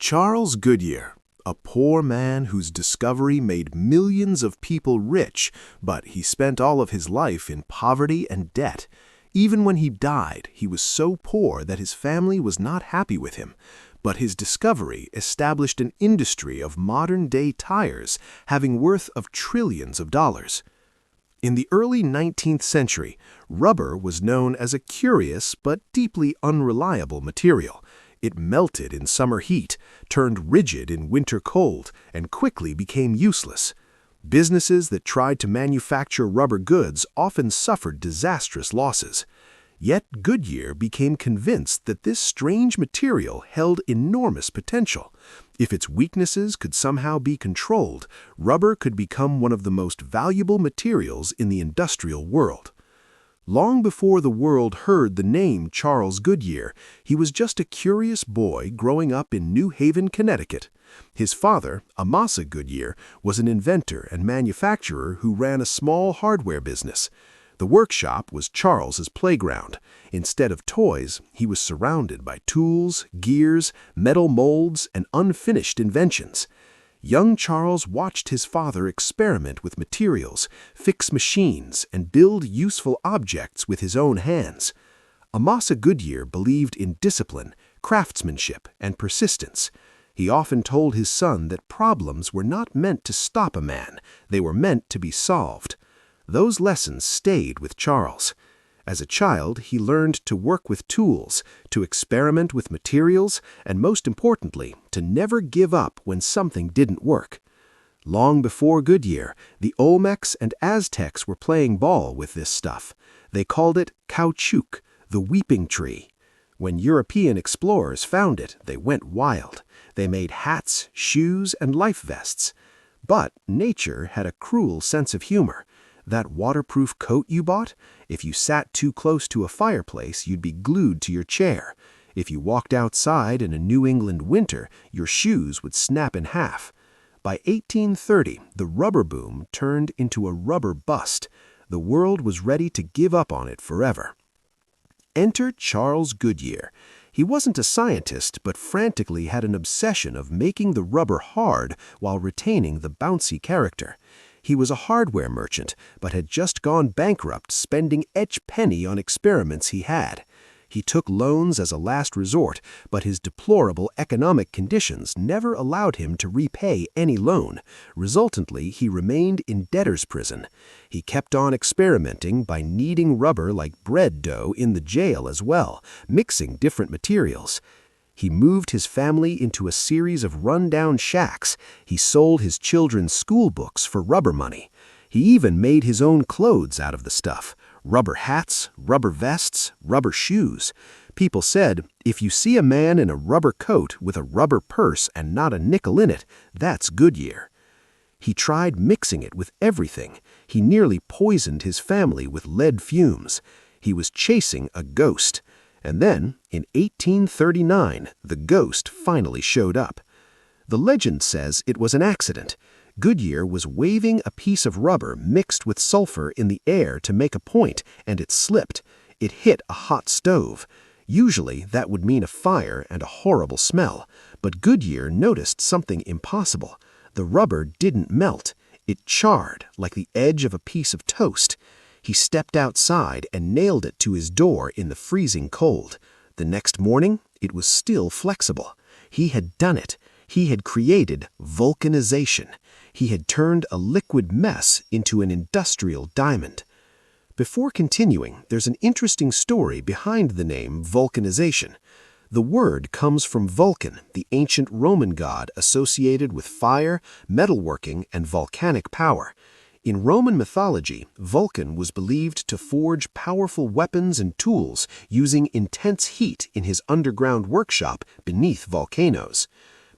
Charles Goodyear, a poor man whose discovery made millions of people rich, but he spent all of his life in poverty and debt. Even when he died, he was so poor that his family was not happy with him. But his discovery established an industry of modern-day tires having worth of trillions of dollars. In the early 19th century, rubber was known as a curious but deeply unreliable material. It melted in summer heat, turned rigid in winter cold, and quickly became useless. Businesses that tried to manufacture rubber goods often suffered disastrous losses. Yet Goodyear became convinced that this strange material held enormous potential. If its weaknesses could somehow be controlled, rubber could become one of the most valuable materials in the industrial world. Long before the world heard the name Charles Goodyear, he was just a curious boy growing up in New Haven, Connecticut. His father, Amasa Goodyear, was an inventor and manufacturer who ran a small hardware business. The workshop was Charles's playground. Instead of toys, he was surrounded by tools, gears, metal molds, and unfinished inventions. Young Charles watched his father experiment with materials, fix machines, and build useful objects with his own hands. Amasa Goodyear believed in discipline, craftsmanship, and persistence. He often told his son that problems were not meant to stop a man, they were meant to be solved. Those lessons stayed with Charles. As a child, he learned to work with tools, to experiment with materials, and most importantly, to never give up when something didn't work. Long before Goodyear, the Olmecs and Aztecs were playing ball with this stuff. They called it caoutchouc, the weeping tree. When European explorers found it, they went wild. They made hats, shoes, and life vests. But nature had a cruel sense of humor. That waterproof coat you bought? If you sat too close to a fireplace, you'd be glued to your chair. If you walked outside in a New England winter, your shoes would snap in half. By 1830, the rubber boom turned into a rubber bust. The world was ready to give up on it forever. Enter Charles Goodyear. He wasn't a scientist, but frantically had an obsession of making the rubber hard while retaining the bouncy character. He was a hardware merchant, but had just gone bankrupt, spending each penny on experiments he had. He took loans as a last resort, but his deplorable economic conditions never allowed him to repay any loan. Resultantly, he remained in debtor's prison. He kept on experimenting by kneading rubber like bread dough in the jail as well, mixing different materials. He moved his family into a series of run-down shacks. He sold his children's school books for rubber money. He even made his own clothes out of the stuff. Rubber hats, rubber vests, rubber shoes. People said, if you see a man in a rubber coat with a rubber purse and not a nickel in it, that's Goodyear. He tried mixing it with everything. He nearly poisoned his family with lead fumes. He was chasing a ghost. And then, in 1839, the ghost finally showed up. The legend says it was an accident. Goodyear was waving a piece of rubber mixed with sulfur in the air to make a point, and it slipped. It hit a hot stove. Usually, that would mean a fire and a horrible smell. But Goodyear noticed something impossible. The rubber didn't melt. It charred like the edge of a piece of toast. He stepped outside and nailed it to his door in the freezing cold. The next morning, it was still flexible. He had done it. He had created vulcanization. He had turned a liquid mess into an industrial diamond. Before continuing, there's an interesting story behind the name vulcanization. The word comes from Vulcan, the ancient Roman god associated with fire, metalworking, and volcanic power. In Roman mythology, Vulcan was believed to forge powerful weapons and tools using intense heat in his underground workshop beneath volcanoes.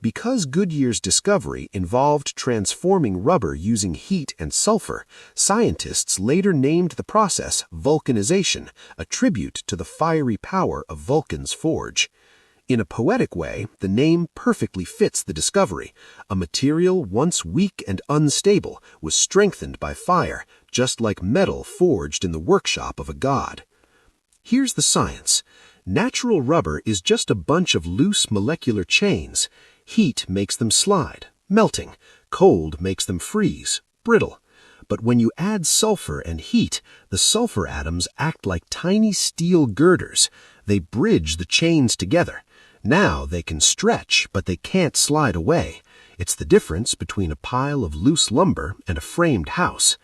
Because Goodyear's discovery involved transforming rubber using heat and sulfur, scientists later named the process vulcanization, a tribute to the fiery power of Vulcan's forge. In a poetic way, the name perfectly fits the discovery. A material once weak and unstable was strengthened by fire, just like metal forged in the workshop of a god. Here's the science. Natural rubber is just a bunch of loose molecular chains. Heat makes them slide, melting. Cold makes them freeze, brittle. But when you add sulfur and heat, the sulfur atoms act like tiny steel girders. They bridge the chains together. Now they can stretch, but they can't slide away. It's the difference between a pile of loose lumber and a framed house.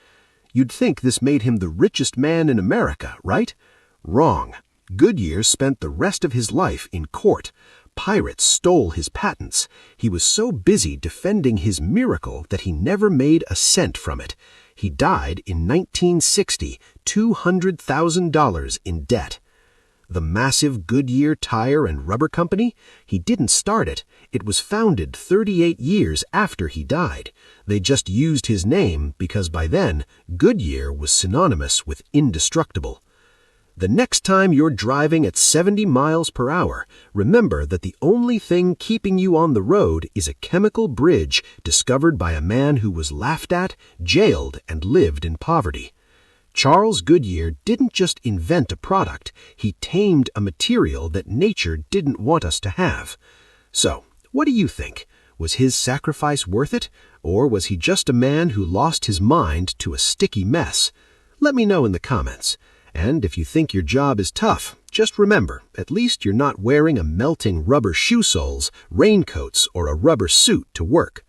You'd think this made him the richest man in America, right? Wrong. Goodyear spent the rest of his life in court. Pirates stole his patents. He was so busy defending his miracle that he never made a cent from it. He died in 1960, $200,000 in debt. The massive Goodyear Tire and Rubber Company? He didn't start it. It was founded 38 years after he died. They just used his name because by then, Goodyear was synonymous with indestructible. The next time you're driving at 70 miles per hour, remember that the only thing keeping you on the road is a chemical bridge discovered by a man who was laughed at, jailed, and lived in poverty. Charles Goodyear didn't just invent a product, he tamed a material that nature didn't want us to have. So, what do you think? Was his sacrifice worth it? Or was he just a man who lost his mind to a sticky mess? Let me know in the comments. And if you think your job is tough, just remember, at least you're not wearing a melting rubber shoe soles, raincoats, or a rubber suit to work.